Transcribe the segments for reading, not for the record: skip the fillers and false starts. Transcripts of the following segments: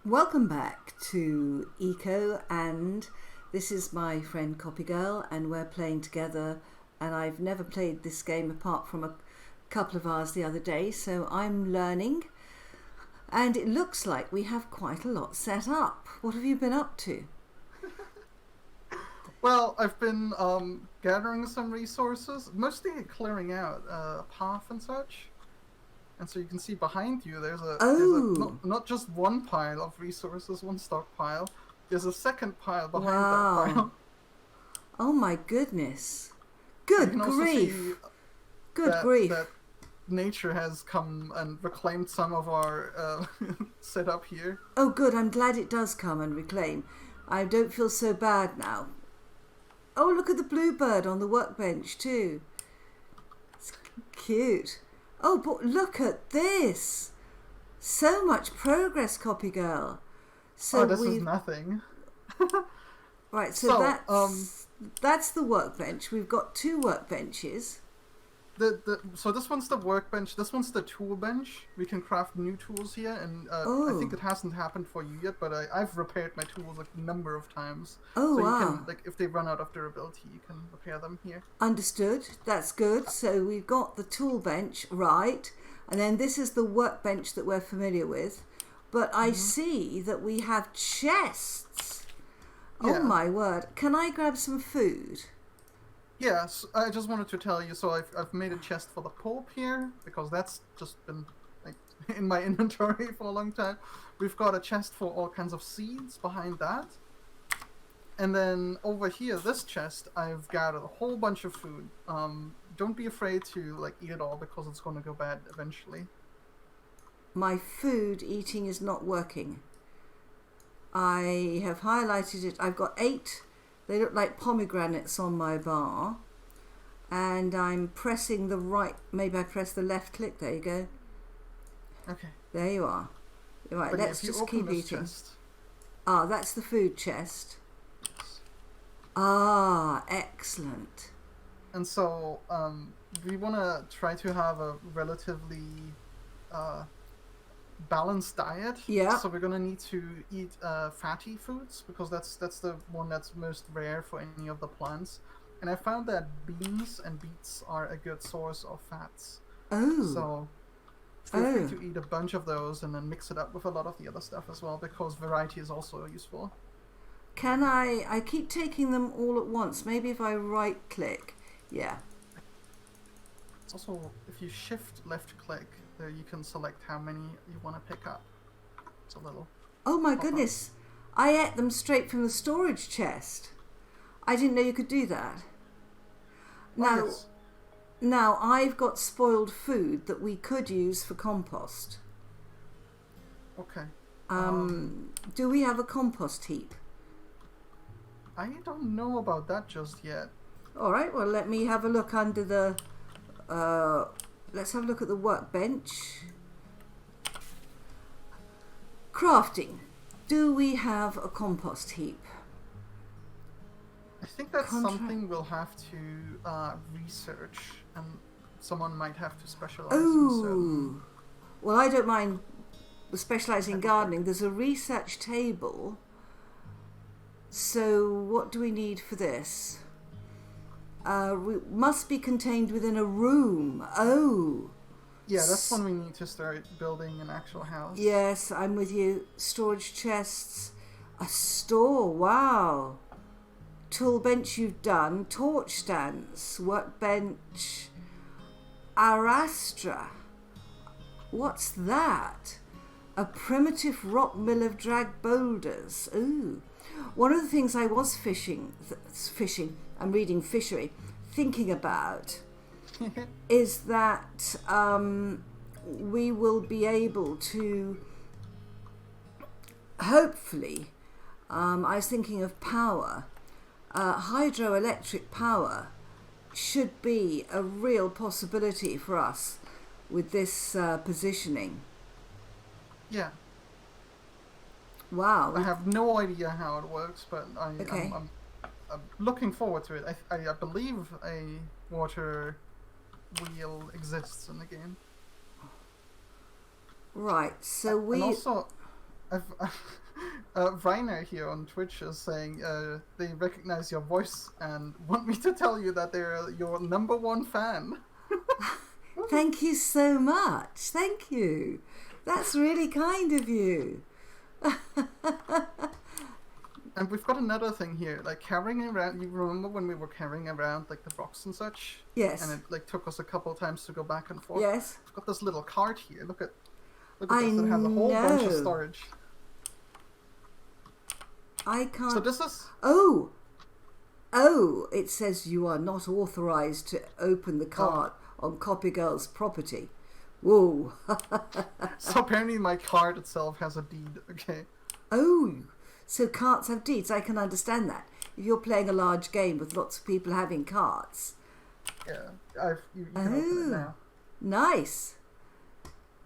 Welcome back to Eco, and this is my friend Copygirl, and we're playing together, and I've never played this game apart from a couple of hours the other day, so I'm learning, and it looks like we have quite a lot set up. What have you been up to? Well, I've been gathering some resources, mostly clearing out a path and such. And so you can see behind you, there's a Oh, not just one pile of resources, one stockpile. There's a second pile behind that wow. pile. Oh my goodness. You Good can also see grief. Good that grief. nature has come and reclaimed some of our setup here. Oh good, I'm glad it does come and reclaim. I don't feel so bad now. Oh, look at the bluebird on the workbench too. It's cute. Oh, but look at this. So much progress, Copygirl. Oh, So this is we've nothing. right. So So, that's the workbench. We've got two workbenches. so this one's the workbench. This one's the tool bench. We can craft new tools here, and I think Oh, it hasn't happened for you yet. But I've repaired my tools a number of times, oh so you wow. can if they run out of durability, you can repair them here. Understood. That's good. So we've got the tool bench, right? And then this is the workbench that we're familiar with. But I Hmm. see that we have chests. Oh Yeah. my word. Can I grab some food? Yes. I just wanted to tell you. So I've made a chest for the pulp here because that's just been like in my inventory for a long time. We've got a chest for all kinds of seeds behind that. And then over here, this chest, I've got a whole bunch of food. Don't be afraid to like eat it all because it's going to go bad eventually. My food eating is not working. I have highlighted it. I've got 8. They look like pomegranates on my bar. And I'm pressing the right, maybe I press the left click. There you go. Okay. There you are. Right, But yeah, let's if you just open keep this eating. chest, Ah, that's the food chest. yes. Ah, excellent. And so we want to try to have a relatively uh, balanced diet. Yeah. So we're gonna need to eat fatty foods because that's the one that's most rare for any of the plants. And I found that beans and beets are a good source of fats. Oh, So feel free oh. to eat a bunch of those and then mix it up with a lot of the other stuff as well because variety is also useful. Can I keep taking them all at once. Maybe if I right click. Yeah. It's also, if you shift left click, there you can select how many you want to pick up. It's a little Oh my pop up. goodness. I ate them straight from the storage chest. I didn't know you could do that. Oh, Now, yes. now I've got spoiled food that we could use for compost. Okay. Do we have a compost heap? I don't know about that just yet. All right. Well, let me have a look under the. Let's have a look at the workbench. Crafting. Do we have a compost heap? I think that's Contra- something we'll have to research, and someone might have to specialize in certain Oh. Well, I don't mind specialising in type of work. gardening. There's a research table. So, what do we need for this? We must be contained within a room. Oh, Yeah, that's when we need to start building an actual house. yes, I'm with you. Storage chests, a store. Wow. Tool bench you've done. Torch stands, workbench, arastra. What's that? A primitive rock mill of drag boulders. Ooh. One of the things I was I'm reading fishery, thinking about is that we will be able to, hopefully, I was thinking of power, hydroelectric power should be a real possibility for us with this positioning. Yeah, Wow. I have no idea how it works, but Okay. I'm looking forward to it. I believe a water wheel exists in the game. Right. So And we. also, Reiner here on Twitch is saying they recognize your voice and want me to tell you that they're your number one fan. Thank you so much. Thank you. That's really kind of you. And we've got another thing here, like carrying around. You remember when we were carrying around like the rocks and such? Yes. And it like took us a couple of times to go back and forth. Yes. We've got this little cart here. Look at I this. It has a whole bunch of know. storage. I can't. So this is. Oh, it says you are not authorized to open the cart on copygirl's property. Whoa. So apparently my cart itself has a deed. Okay. Oh, so carts have deeds. I can understand that. If you're playing a large game with lots of people having carts. Yeah, you can open it now. Nice.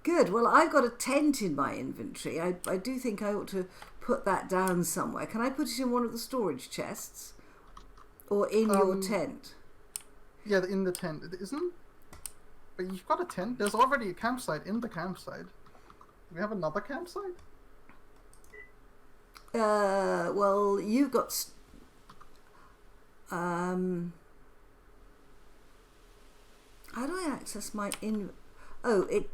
Good. Well, I've got a tent in my inventory. I do think I ought to put that down somewhere. Can I put it in one of the storage chests? Or in your tent? Yeah, in the tent. It isn't? But you've got a tent. There's already a campsite in the campsite. Do we have another campsite? Well, you've got... how do I access my Oh, it...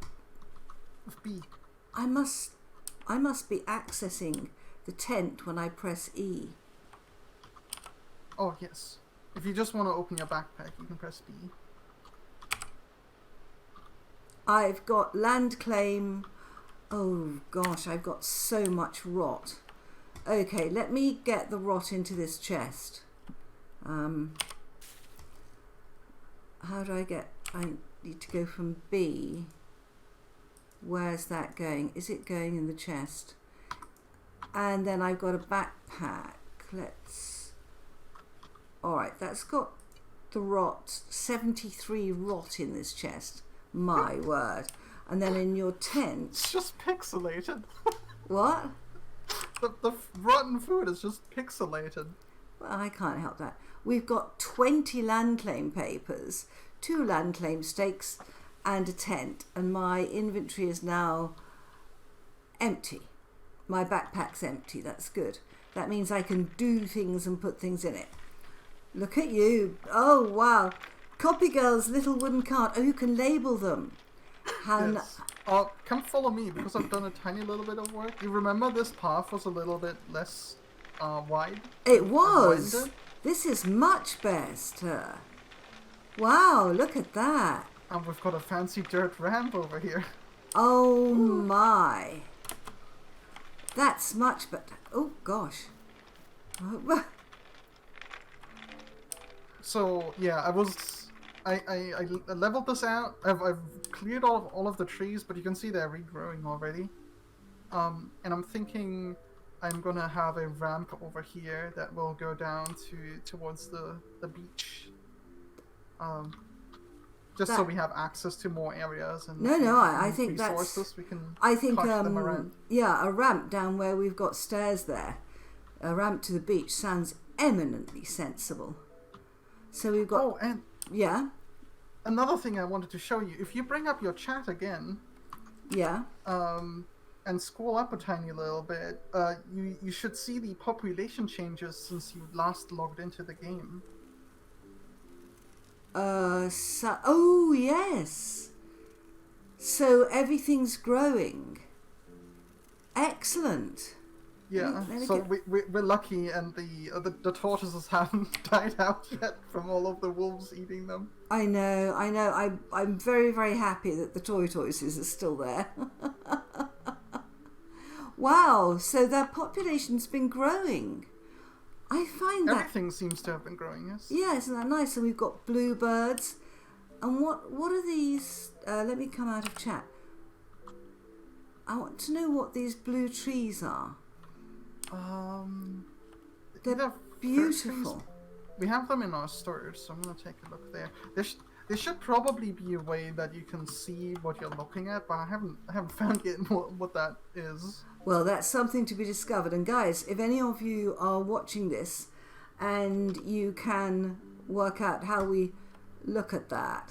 With B. I must be accessing the tent when I press E. Oh, yes. If you just want to open your backpack, you can press B. I've got land claim. Oh gosh, I've got so much rot. Okay, let me get the rot into this chest. How do I get... I need to go from B. Where's that going? Is it going in the chest? And then I've got a backpack. Let's... Alright, that's got the rot. 73 rot in this chest. My word. And then in your tent... It's just pixelated. What? The rotten food is just pixelated. Well, I can't help that. We've got 20 land claim papers, 2 land claim stakes, and a tent. And my inventory is now empty. My backpack's empty. That's good. That means I can do things and put things in it. Look at you. Oh, wow. Copygirl's little wooden cart. Oh, you can label them. Yes. Come follow me because I've done a tiny little bit of work. You remember this path was a little bit less wide? It was. This is much better. Wow, look at that. And we've got a fancy dirt ramp over here. Oh my. That's much better. Oh gosh. So yeah, I leveled this out. I've cleared all of the trees, but you can see they're regrowing already. And I'm thinking I'm gonna have a ramp over here that will go down towards the beach. Just so we have access to more areas and I think resources. that's... We can I think them around. yeah, a ramp down where we've got stairs there. A ramp to the beach sounds eminently sensible. So we've got... Oh, and yeah. another thing I wanted to show you. If you bring up your chat again, Yeah. And scroll up a tiny little bit, you should see the population changes since you last logged into the game. Oh yes. So everything's growing. Excellent. Yeah. Let me So get- we're lucky, and the tortoises haven't died out yet from all of the wolves eating them. I know. I'm very, very happy that the tortoises are still there. Wow, so their population's been growing. I find that... Everything seems to have been growing, yes? Yeah, isn't that nice? And we've got bluebirds. And what are these... let me come out of chat. I want to know what these blue trees are. They're beautiful. We have them in our storage, so I'm going to take a look there. There should probably be a way that you can see what you're looking at, but I haven't found yet what that is. Well, that's something to be discovered. And guys, if any of you are watching this and you can work out how we look at that.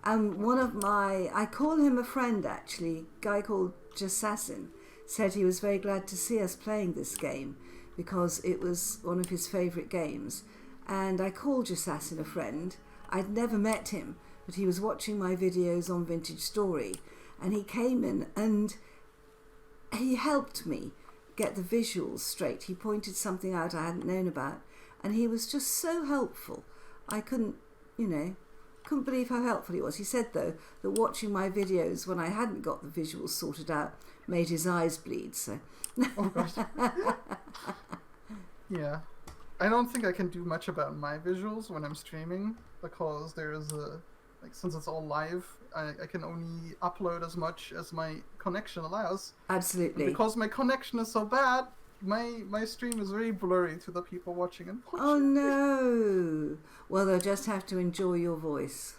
And one of my... I call him a friend, actually, a guy called Assassin. said he was very glad to see us playing this game because it was one of his favourite games. And I called Assassin a friend. I'd never met him, but he was watching my videos on Vintage Story, and he came in and he helped me get the visuals straight. He pointed something out I hadn't known about, and he was just so helpful. I couldn't believe how helpful he was. He said, though, that watching my videos when I hadn't got the visuals sorted out made his eyes bleed, so... Oh, gosh. Yeah. I don't think I can do much about my visuals when I'm streaming, because there is since it's all live, I can only upload as much as my connection allows. Absolutely. And because my connection is so bad, my stream is very blurry to the people watching. Oh no! Well, they'll just have to enjoy your voice.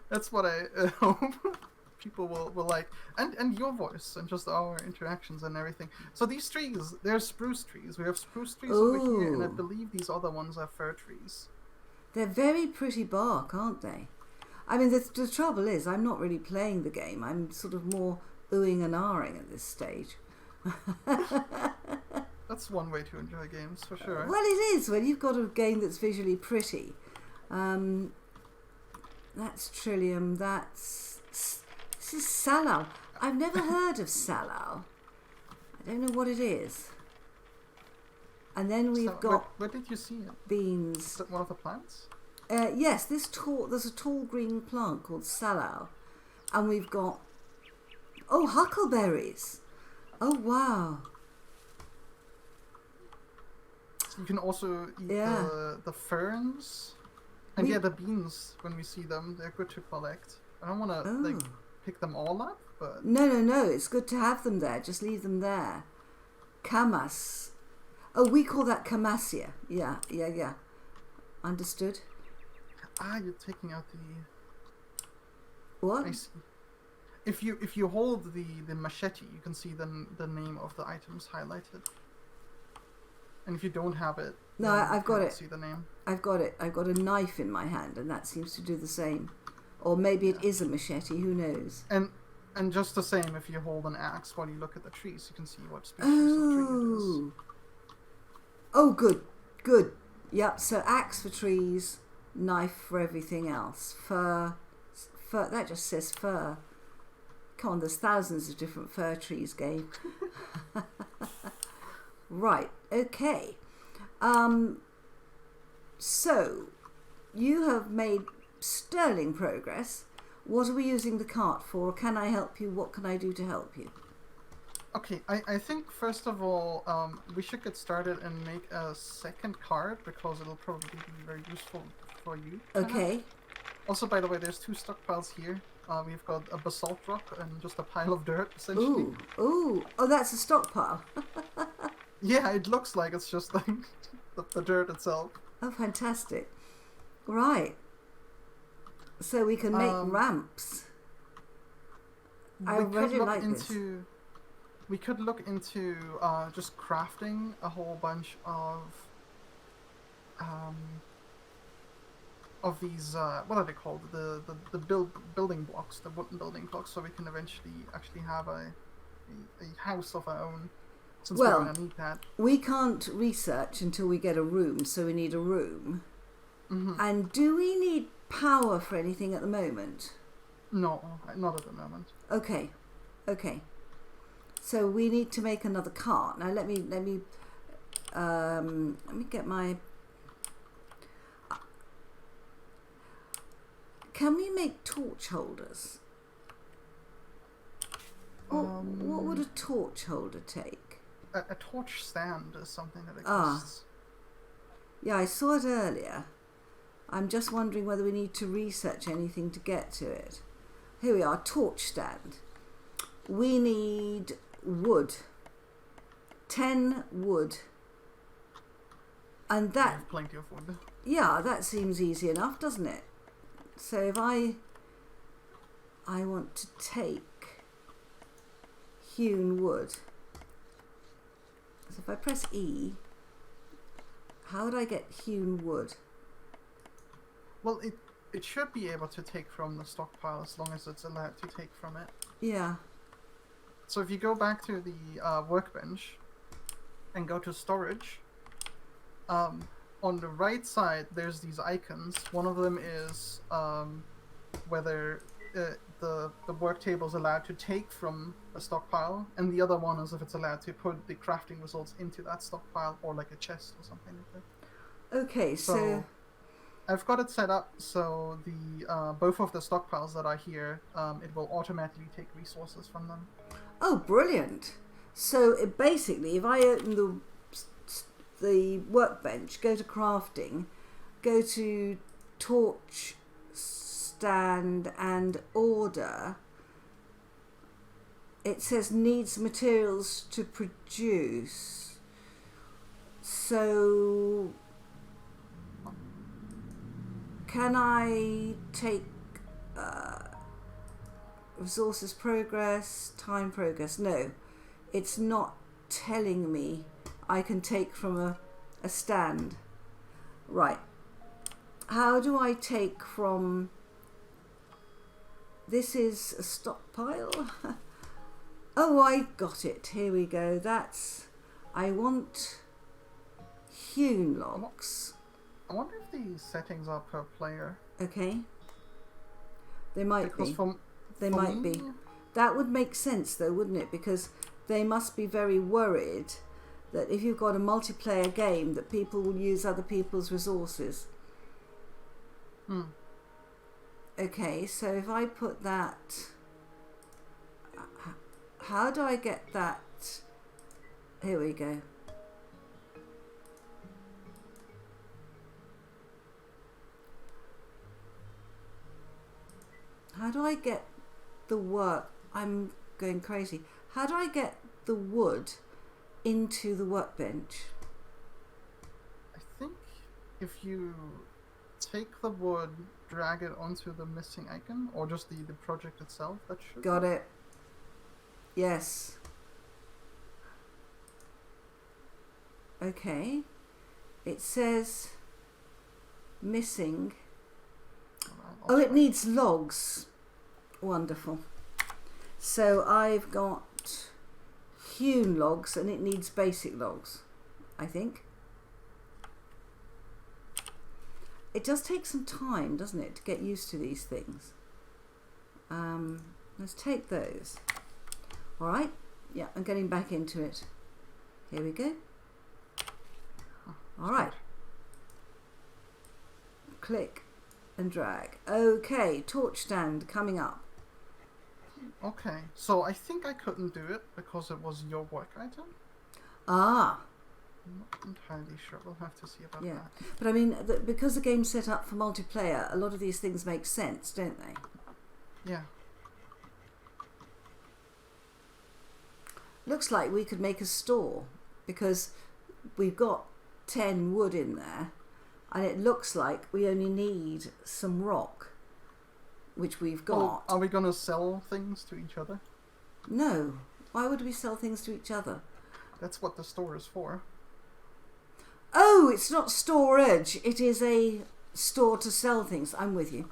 That's what I hope people will like, and your voice, and just our interactions and everything. So these trees, they're spruce trees. We have spruce trees over here, and I believe these other ones are fir trees. They're very pretty bark, aren't they? I mean, the trouble is, I'm not really playing the game. I'm sort of more oohing and ahhing at this stage. That's one way to enjoy games, for sure. Well, it is, when you've got a game that's visually pretty. That's Trillium, this is Salal. I've never heard of Salal. I don't know what it is. And then we've got... Where did you see it? Beans. Is that one of the plants? Yes, there's a tall green plant called Salal. And we've got... Oh, huckleberries. Oh, wow. You can also eat the ferns. And the beans, when we see them, they're good to collect. I don't want to pick them all up, but... No, it's good to have them there. Just leave them there. Camas. Oh, we call that camassia. Yeah. Understood. You're taking out the... What? I see. If you hold the machete, you can see the name of the items highlighted. And if you don't have it, no, I've got it. See the name. I've got it. I've got a knife in my hand, and that seems to do the same. Or maybe it is a machete. Who knows? And just the same, if you hold an axe while you look at the trees, you can see what species of tree it is. Oh, good. Yep. So axe for trees, knife for everything else. Fir. That just says fir. Come on, there's thousands of different fir trees, game. Right. Okay. So you have made sterling progress. What are we using the cart for? Can I help you? What can I do to help you? Okay, I think first of all, we should get started and make a second card, because it'll probably be very useful for you. Okay. Also, by the way, there's 2 stockpiles here. We've got a basalt rock and just a pile of dirt, essentially. Ooh. Oh, that's a stockpile. Yeah, it looks like it's just like the dirt itself. Oh, fantastic. Right. So we can make ramps. I really like this. We could look into just crafting a whole bunch of these, what are they called? The building blocks, the wooden building blocks, so we can eventually actually have a house of our own. Since we're going to need that. We can't research until we get a room, so we need a room. Mm-hmm. And do we need power for anything at the moment? No, not at the moment. Okay. So we need to make another cart. Now let me get my... Can we make torch holders? What would a torch holder take? A torch stand is something that exists. Yeah, I saw it earlier. I'm just wondering whether we need to research anything to get to it. Here we are, torch stand. We need wood. 10 wood. And that... We have plenty of wood. Yeah, that seems easy enough, doesn't it? So if I want to take hewn wood. So if I press E, how would I get hewn wood? Well, it should be able to take from the stockpile as long as it's allowed to take from it. Yeah. So if you go back to the workbench and go to storage, on the right side there's these icons. One of them is whether the work table is allowed to take from a stockpile, and the other one is if it's allowed to put the crafting results into that stockpile or like a chest or something like that. Okay, so I've got it set up so the both of the stockpiles that are here, it will automatically take resources from them. oh, brilliant. So basically, if I open the workbench, go to crafting, go to torch stand and order, it says needs materials to produce. So can I take resources progress, time progress? No, it's not telling me I can take from a stand. Right. How do I take from... This is a stockpile. Oh, I got it. Here we go. That's... I want hewn logs. I wonder if the settings are per player. Okay. They might Because be. They might be. That would make sense though, wouldn't it? Because they must be very worried that if you've got a multiplayer game that people will use other people's resources. Okay, so if I put that... How do I get that? Here we go. How do I get the work? I'm going crazy. How do I get the wood into the workbench? I think if you take the wood, drag it onto the missing icon, or just the project itself, that should... Got it. Yes. Okay. It says missing. Oh, it needs logs. Wonderful. So I've got hewn logs and it needs basic logs, I think. It does take some time, doesn't it, to get used to these things. Let's take those. All right. Yeah, I'm getting back into it. Here we go. All right. Click and drag. Okay, torch stand coming up. Okay, so I think I couldn't do it because it was your work item. Ah. I'm not entirely sure. We'll have to see about Yeah, that. but I mean, because the game's set up for multiplayer, a lot of these things make sense, don't they? Yeah. Looks like we could make a store because we've got 10 wood in there, and it looks like we only need some rock, which we've got. Oh, are we gonna sell things to each other? No. Why would we sell things to each other? That's what the store is for. Oh, it's not storage. It is a store to sell things. I'm with you.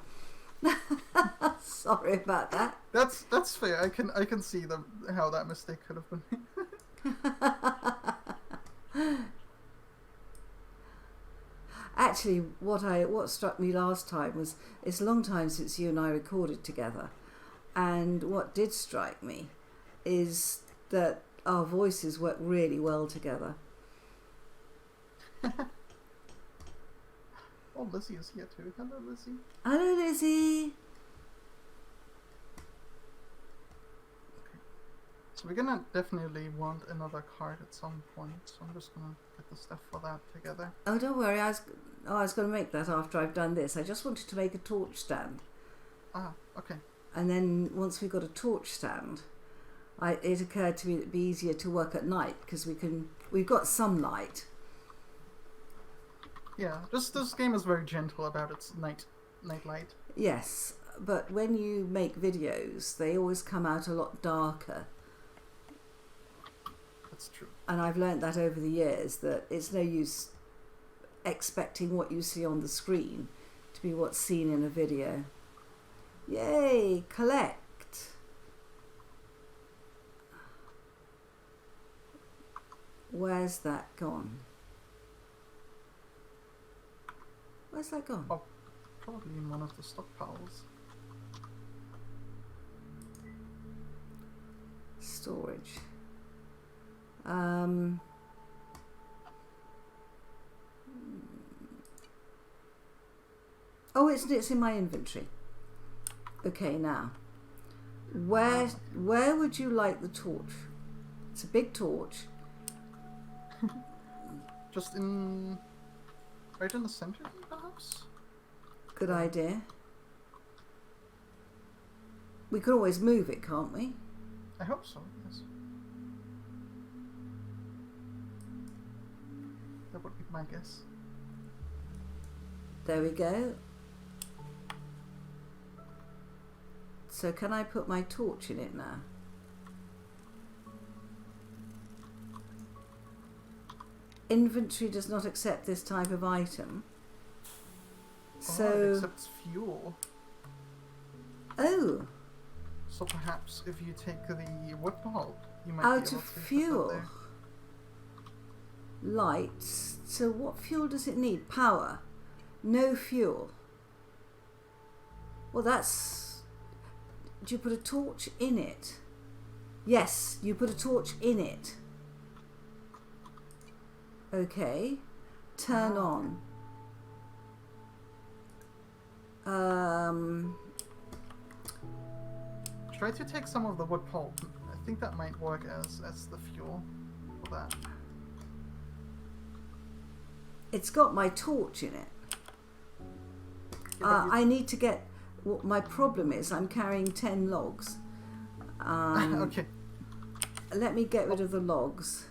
Sorry about that. That's fair. I can see how that mistake could have been. Actually, what struck me last time was it's a long time since you and I recorded together, and what did strike me is that our voices work really well together. Oh, Lizzie is here too. Hello, Lizzie. Hello, Lizzie. So we're gonna definitely want another card at some point. So I'm just gonna get the stuff for that together. Oh, don't worry. I was going to make that after I've done this. I just wanted to make a torch stand. Ah, okay. And then once we've got a torch stand, it occurred to me that it'd be easier to work at night because we've got some light. Yeah, this game is very gentle about its night light. Yes, but when you make videos, they always come out a lot darker. That's true. And I've learnt that over the years, that it's no use expecting what you see on the screen to be what's seen in a video. Yay, collect. Where's that gone? Where's that gone? Oh, probably in one of the stockpiles. Storage. Oh, it's in my inventory. Okay, now. Where would you like the torch? It's a big torch. Just in... right in the center, perhaps? Good idea. We could always move it, can't we? I hope so, yes. That would be my guess. There we go. So can I put my torch in it now? Inventory does not accept this type of item. So it accepts fuel. Oh, So perhaps if you take the wood pulp, you might out be able of to put that fuel. there. Lights. So what fuel does it need? Power. No fuel. Well, that's... Do you put a torch in it? Yes, you put a torch in it. Okay. Turn on. Try to take some of the wood pulp. I think that might work as the fuel for that. It's got my torch in it. Yeah, I need to get... What my problem is, I'm carrying 10 logs. okay, Let me get rid of the logs.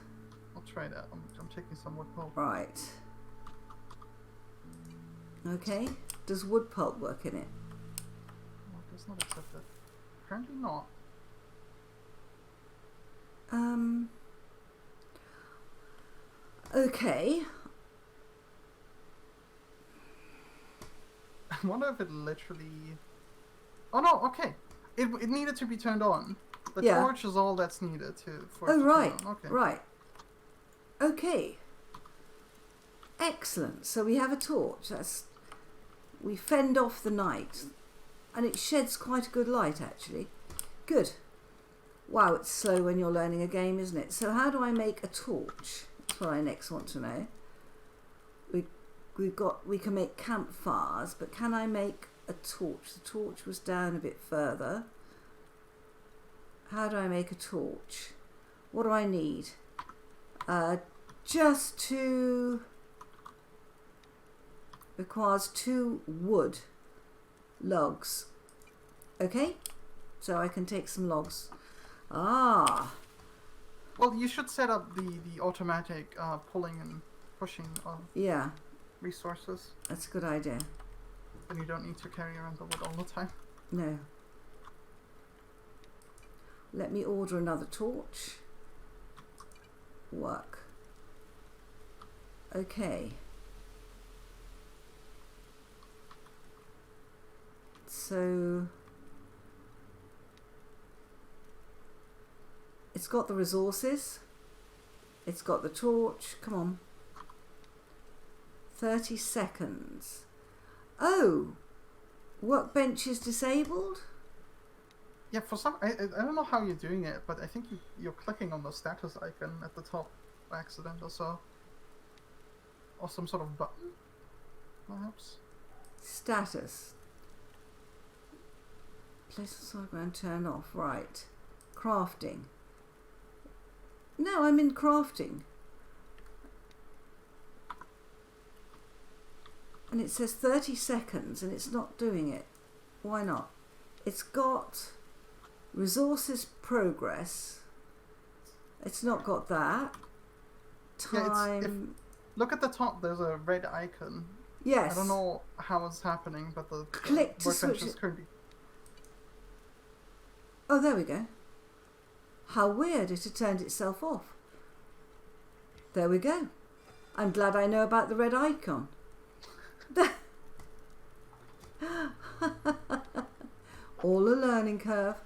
I'll try that. I'm taking some wood pulp. Right. Okay. Does wood pulp work in it? Oh, it does not accept it. Apparently not. Okay. I wonder if it literally... Oh no, okay. It needed to be turned on. The Yeah. torch is all that's needed for it Oh, to right. turn on. Okay. Right. Okay. Excellent. So we have a torch. We fend off the night. And it sheds quite a good light, actually. Good. Wow, it's slow when you're learning a game, isn't it? So how do I make a torch? That's what I next want to know. We can make campfires, but can I make a torch? The torch was down a bit further. How do I make a torch? What do I need? Just to... Requires 2 wood logs. Okay? So I can take some logs. Ah! Well, you should set up the automatic pulling and pushing of Yeah, resources. that's a good idea. Then you don't need to carry around the wood all the time. No. Let me order another torch. Work. Okay. So it's got the resources. It's got the torch. Come on. 30 seconds. Oh, workbench is disabled? Yeah, for some... I don't know how you're doing it, but I think you're clicking on the status icon at the top by accident or so. Or some sort of button, perhaps? Status. Place the side ground, turn off. Right. Crafting. No, I'm in crafting. And it says 30 seconds and it's not doing it. Why not? It's got resources progress. It's not got that. Yeah, Time. Look at the top, there's a red icon. Yes. I don't know how it's happening, but the Click to workbench switch is it. currently... Oh, there we go. How weird, it had turned itself off. There we go. I'm glad I know about the red icon. All a learning curve.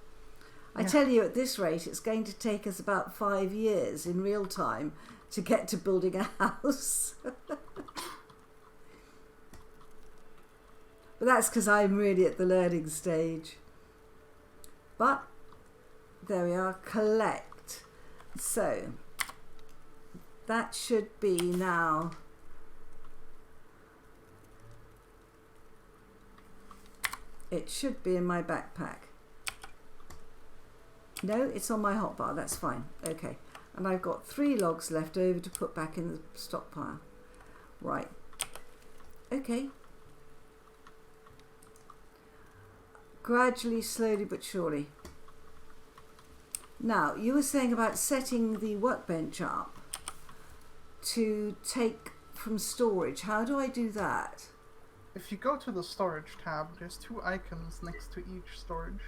I tell you, at this rate, it's going to take us about 5 years in real time to get to building a house. But that's because I'm really at the learning stage. But there we are, collect. So that should be now. It should be in my backpack. No, it's on my hotbar, that's fine. Okay, and I've got 3 logs left over to put back in the stockpile. Right, okay. Gradually, slowly but surely. Now, you were saying about setting the workbench up to take from storage. How do I do that? If you go to the storage tab, there's 2 icons next to each storage.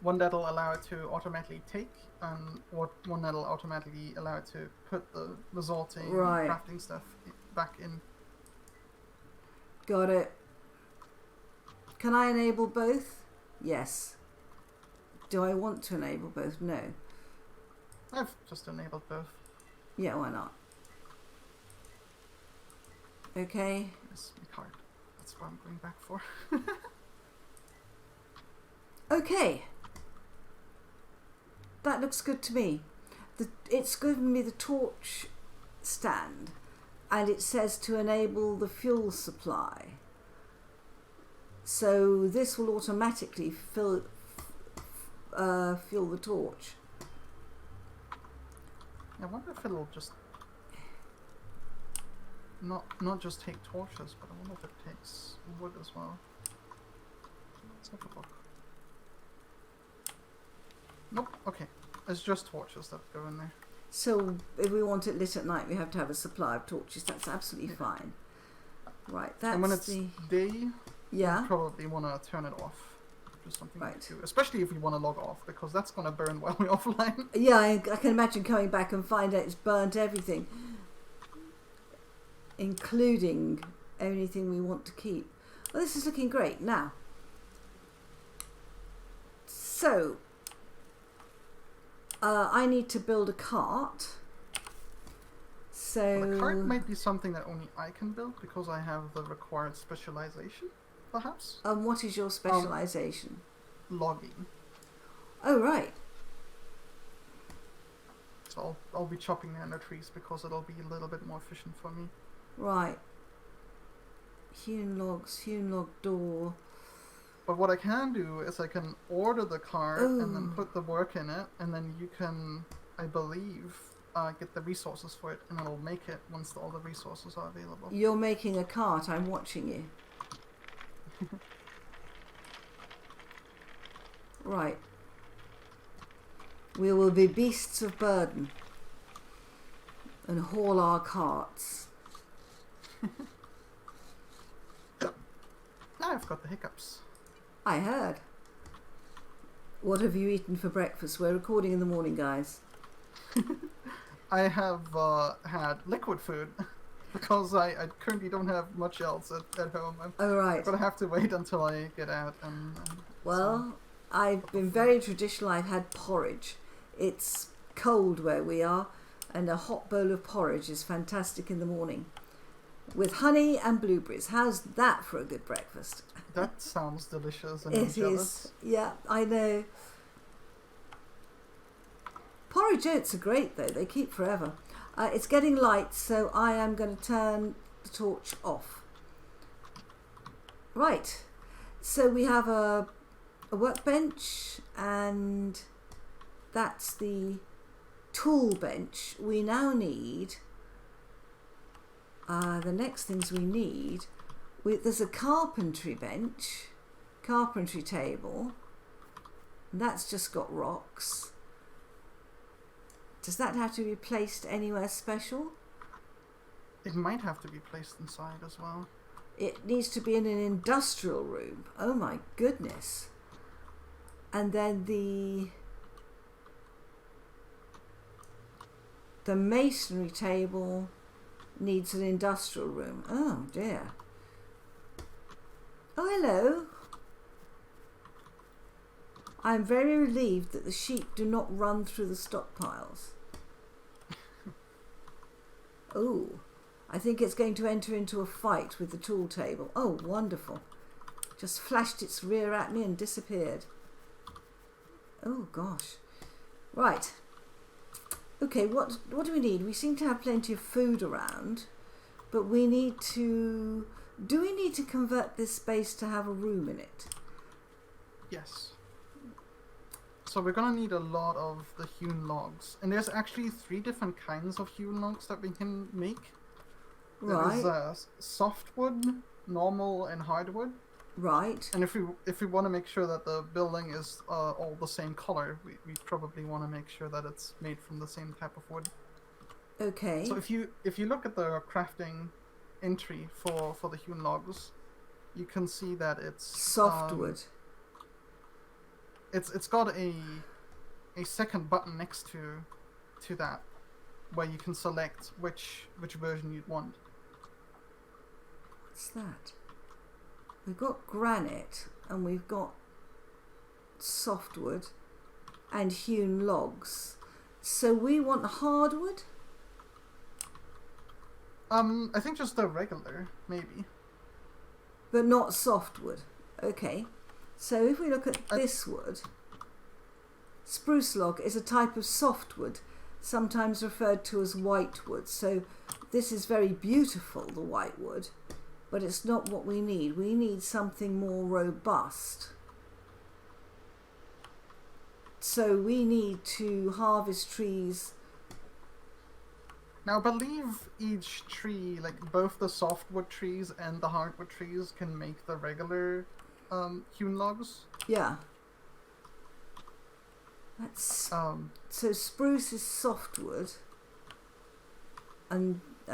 One that'll allow it to automatically take, and one that'll automatically allow it to put the resulting crafting stuff back in. Got it. Can I enable both? Yes. Do I want to enable both? No. I've just enabled both. Yeah, why not? Okay. Yes, my card. That's what I'm going back for. Okay. That looks good to me. It's given me the torch stand, and it says to enable the fuel supply. So this will automatically fuel the torch. I wonder if it'll just not just take torches, but I wonder if it takes wood as well. Let's have a look. Nope. Okay, it's just torches that go in there. So if we want it lit at night, we have to have a supply of torches. That's absolutely fine. Right. That's and when it's day, yeah. you probably want to turn it off. Just something right. to do, especially if you want to log off, because that's going to burn while we're offline. Yeah, I can imagine coming back and find out it's burnt everything, including anything we want to keep. Well, this is looking great now. So I need to build a cart. So the cart might be something that only I can build because I have the required specialization, perhaps. What is your specialization? Logging. Oh, right. So I'll be chopping down the trees because it'll be a little bit more efficient for me. Right. Hewn logs, hewn log door. But what I can do is I can order the cart and then put the work in it, and then you can, I believe, get the resources for it, and it'll make it once all the resources are available. You're making a cart, I'm watching you. Right. We will be beasts of burden and haul our carts. Now I've got the hiccups. I heard. What have you eaten for breakfast? We're recording in the morning, guys. I have had liquid food because I currently don't have much else at home. Oh, right. I'm going to have to wait until I get out. Well, I've been very traditional. I've had porridge. It's cold where we are, and a hot bowl of porridge is fantastic in the morning. With honey and blueberries. How's that for a good breakfast? That sounds delicious and It is. Yeah, I know. Porridge oats are great though. They keep forever. It's getting light, so I am going to turn the torch off. Right. So we have a workbench, and that's the tool bench. We now need... the next things we need, there's a carpentry bench, carpentry table, and that's just got rocks. Does that have to be placed anywhere special? It might have to be placed inside as well. It needs to be in an industrial room. Oh my goodness. And then the masonry table needs an industrial room. Oh dear. Oh, hello. I'm very relieved that the sheep do not run through the stockpiles. Oh, I think it's going to enter into a fight with the tool table. Oh, wonderful. Just flashed its rear at me and disappeared. Oh, gosh. Right. Okay, what do we need? We seem to have plenty of food around, but we need to... Do we need to convert this space to have a room in it? Yes. So we're gonna need a lot of the hewn logs. And there's actually 3 different kinds of hewn logs that we can make. Right. There's softwood, normal, and hardwood. Right. And if we want to make sure that the building is all the same color, we probably want to make sure that it's made from the same type of wood. Okay. So if you look at the crafting entry for the hewn logs, you can see that it's softwood. It's got a second button next to that, where you can select which version you'd want. What's that? We've got granite and we've got softwood and hewn logs. So we want hardwood? I think just the regular, maybe. But not softwood. Okay. So if we look at this wood, spruce log is a type of softwood, sometimes referred to as whitewood. So this is very beautiful, the whitewood. But it's not what we need. We need something more robust. So we need to harvest trees. Now, I believe each tree, like both the softwood trees and the hardwood trees, can make the regular hewn logs. Yeah. That's so spruce is softwood. And if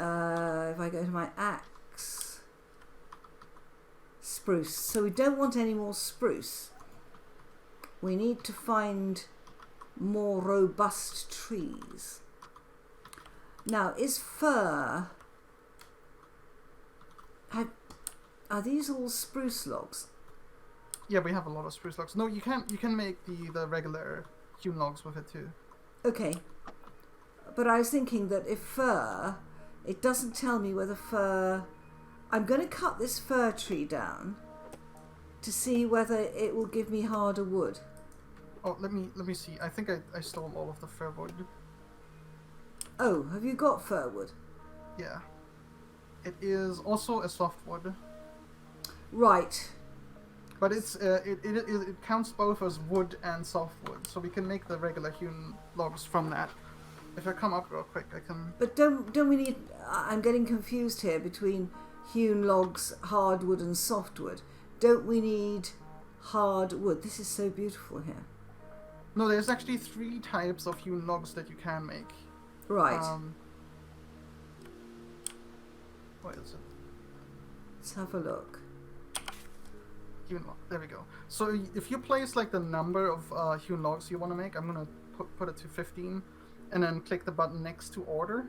I go to my axe, spruce. So we don't want any more spruce. We need to find more robust trees. Now, is fir... Are these all spruce logs? Yeah, we have a lot of spruce logs. No, you can make the regular hewn logs with it too. Okay. But I was thinking that if fir... It doesn't tell me whether fir... I'm going to cut this fir tree down to see whether it will give me harder wood. Oh, let me see. I think I stole all of the fir wood. Oh, have you got fir wood? Yeah. It is also a softwood. Right. But it counts both as wood and softwood, so we can make the regular hewn logs from that. If I come up real quick, I can... But don't we need... I'm getting confused here between hewn logs, hardwood and softwood. Don't we need hardwood? This is so beautiful here. No, there's actually 3 types of hewn logs that you can make. Right. What is it? Let's have a look. Hewn log. There we go. So if you place like the number of hewn logs you want to make, I'm gonna put it to 15, and then click the button next to order.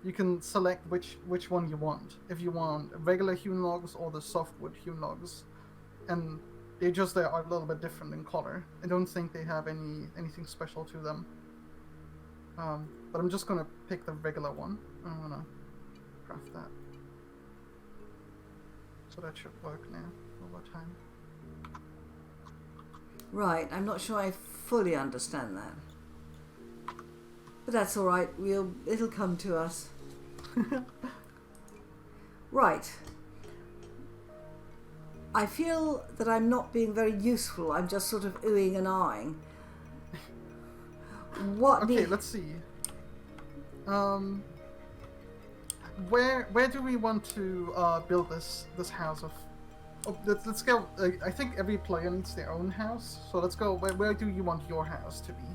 You can select which one you want. If you want regular hewn logs or the softwood hewn logs, and they are a little bit different in color. I don't think they have anything special to them. But I'm just gonna pick the regular one. I'm gonna craft that. So that should work now over time. Right, I'm not sure I fully understand that. But that's alright, it'll come to us. Right. I feel that I'm not being very useful, I'm just sort of oohing and ahhing. Okay, let's see. Where do we want to build this house of? Oh, let's go. I think every player needs their own house, so let's go. Where do you want your house to be?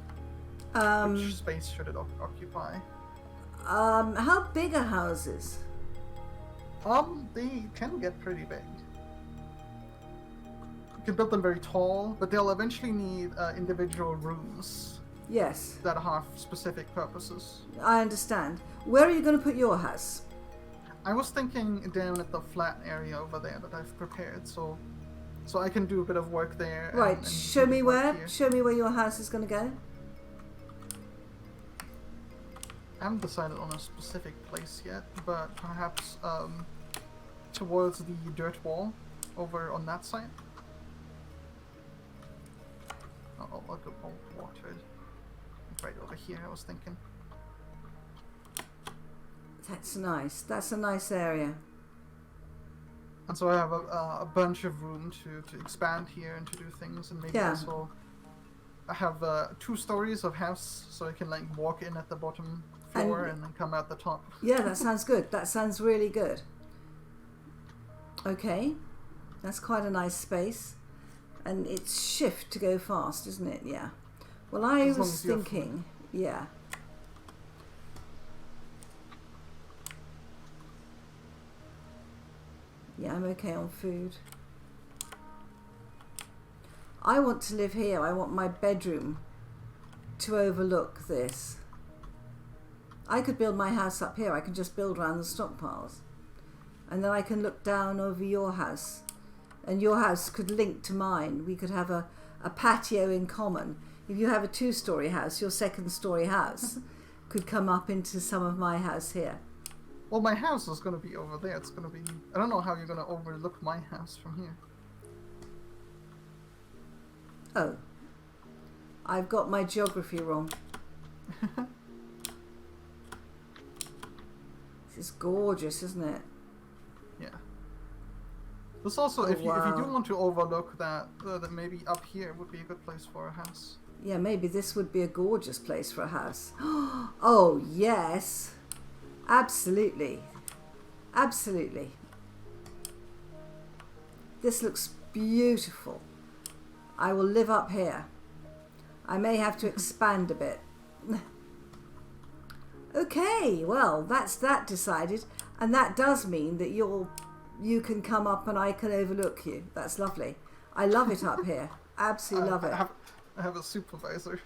Which space should it occupy? How big are houses? They can get pretty big. You can build them very tall, but they'll eventually need individual rooms. Yes. That have specific purposes. I understand. Where are you going to put your house? I was thinking down at the flat area over there that I've prepared, so So I can do a bit of work there. Right, and show me work where. here. Show me where your house is going to go. I haven't decided on a specific place yet, but perhaps towards the dirt wall over on that side. I'll go water it right over here, I was thinking. That's nice. That's a nice area. And so I have a bunch of room to expand here and to do things, and maybe also I have 2 stories of house, so I can like walk in at the bottom floor and then come out the top. Yeah, that sounds good. That sounds really good. Okay, that's quite a nice space, and it's shift to go fast, isn't it? Yeah. Well, I was thinking, yeah. Yeah, I'm okay on food. I want to live here. I want my bedroom to overlook this. I could build my house up here. I can just build around the stockpiles. And then I can look down over your house. And your house could link to mine. We could have a patio in common. If you have a 2-story house, your 2nd-story house could come up into some of my house here. Well, my house is going to be over there. It's going to be... I don't know how you're going to overlook my house from here. Oh. I've got my geography wrong. This is gorgeous, isn't it? Yeah. There's also, if you do want to overlook that, that maybe up here would be a good place for a house. Yeah, maybe this would be a gorgeous place for a house. Oh, yes. Absolutely. Absolutely. This looks beautiful. I will live up here. I may have to expand a bit. Okay, well, that's that decided. And that does mean that you can come up and I can overlook you. That's lovely. I love it up here. Absolutely love it. I have a supervisor.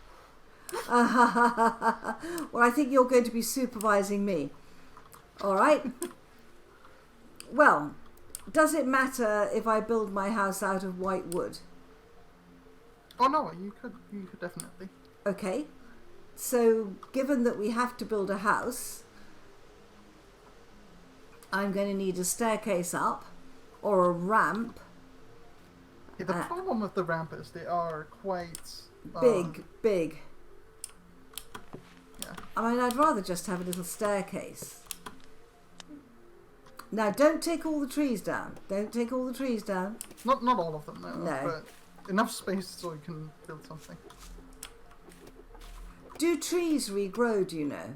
Well, I think you're going to be supervising me. All right. Well, does it matter if I build my house out of white wood? Oh no, you could definitely. Okay. So, given that we have to build a house, I'm going to need a staircase up or a ramp. Yeah, the problem with the ramp is they are quite big. Yeah. I mean, I'd rather just have a little staircase. Now, don't take all the trees down. Don't take all the trees down. Not all of them, No. But enough space so you can build something. Do trees regrow, do you know?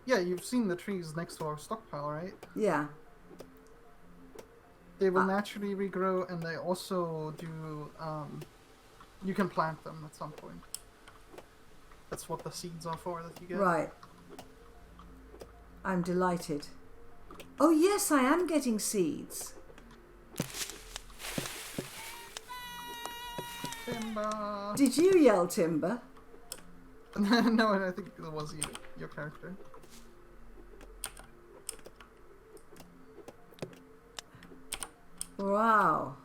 Yeah, you've seen the trees next to our stockpile, right? Yeah. They will naturally regrow, and they also do... you can plant them at some point. That's what the seeds are for that you get. Right. I'm delighted. Oh yes, I am getting seeds. Timber! Did you yell timber? No, I think it was your character. Wow.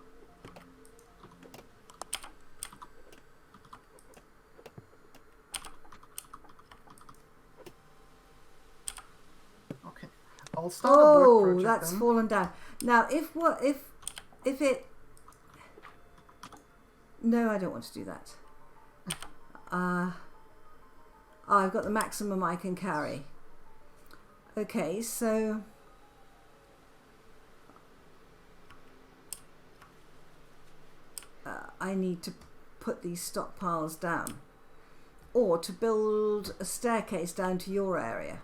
Okay. I'll start a work project that's then. fallen down. Now, if it... No, I don't want to do that. I've got the maximum I can carry. Okay, so... I need to put these stockpiles down. Or to build a staircase down to your area.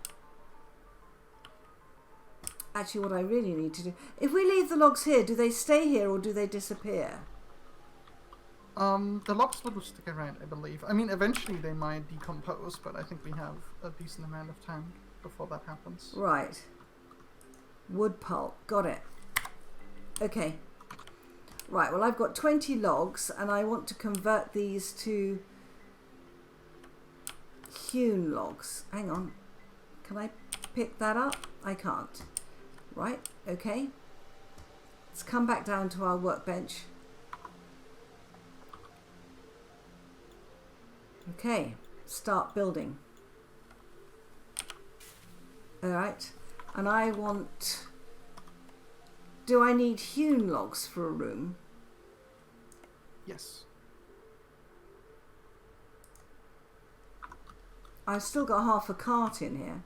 Actually, what I really need to do... If we leave the logs here, do they stay here or do they disappear? The logs will stick around, I believe. I mean, eventually they might decompose, but I think we have a decent amount of time before that happens. Right. Wood pulp. Got it. Okay. Right, well, I've got 20 logs, and I want to convert these to hewn logs. Hang on. Can I pick that up? I can't. Right, okay. Let's come back down to our workbench. Okay, start building. All right, and I want... Do I need hewn logs for a room? Yes. I've still got half a cart in here.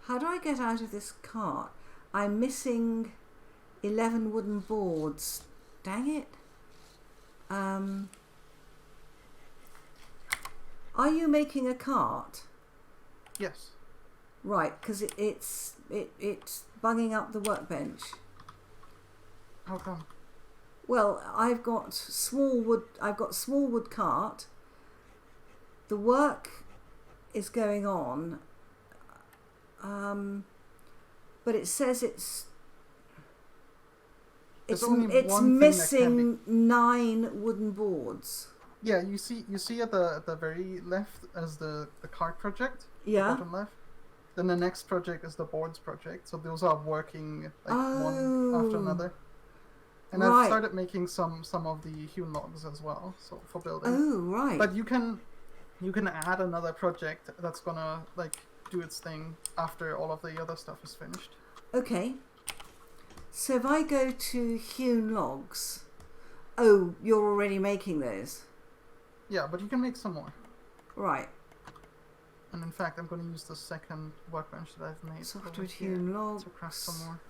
How do I get out of this cart? I'm missing 11 wooden boards. Dang it. Are you making a cart? Yes. Right, because it's bunging up the workbench. How come? Well, I've got small wood cart. The work is going on, but it says it's only one thing that can missing 9 wooden boards. Yeah, you see at the very left as the cart project. Yeah. The bottom left. Then the next project is the boards project. So those are working like one after another. And right. I've started making some of the hewn logs as well, so for building. Oh, right. But you can add another project that's gonna like do its thing after all of the other stuff is finished. Okay. So if I go to hewn logs, oh, you're already making those. Yeah, but you can make some more. Right. And in fact, I'm going to use the second workbench that I've made Softwood hewn logs. to craft some more.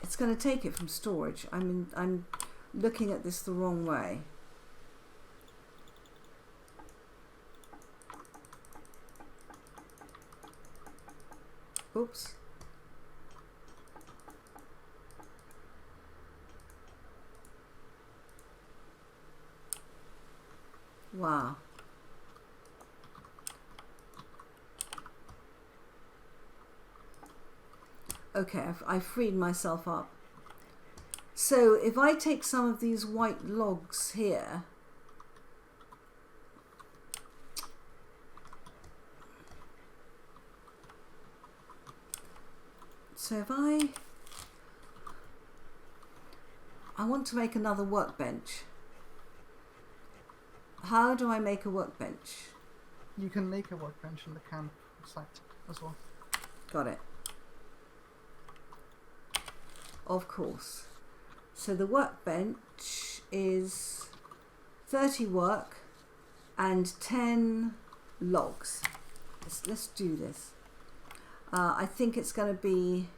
It's going to take it from storage. I'm looking at this the wrong way. Oops. Wow. Okay, I've freed myself up. So if I take some of these white logs here, so if I want to make another workbench. How do I make a workbench? You can make a workbench in the camp site as well. Got it. Of course. So the workbench is 30 work and 10 logs. Let's do this. I think it's going to be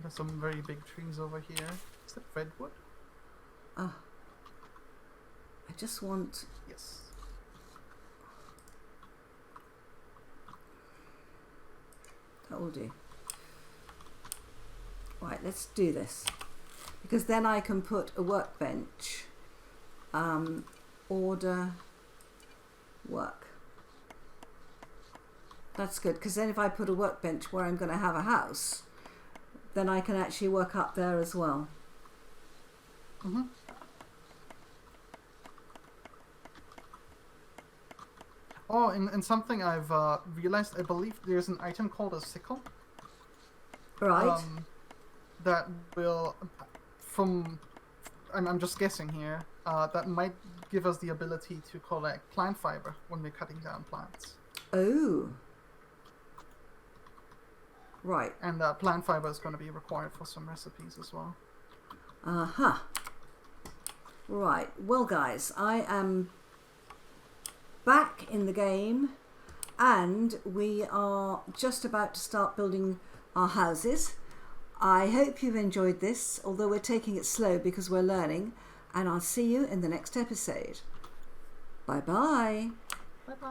There's some very big trees over here. Is that redwood? I just want... Yes. That will do. Right, let's do this. Because then I can put a workbench. Order work. That's good, because then if I put a workbench where I'm going to have a house, then I can actually work up there as well. Mm-hmm. Oh, and something I've realized, I believe there's an item called a sickle. Right. That will, I'm just guessing here, that might give us the ability to collect plant fiber when we're cutting down plants. Oh. Right. And plant fiber is going to be required for some recipes as well. Uh-huh. Right. Well, guys, I am back in the game and we are just about to start building our houses. I hope you've enjoyed this, although we're taking it slow because we're learning, and I'll see you in the next episode. Bye-bye. Bye-bye.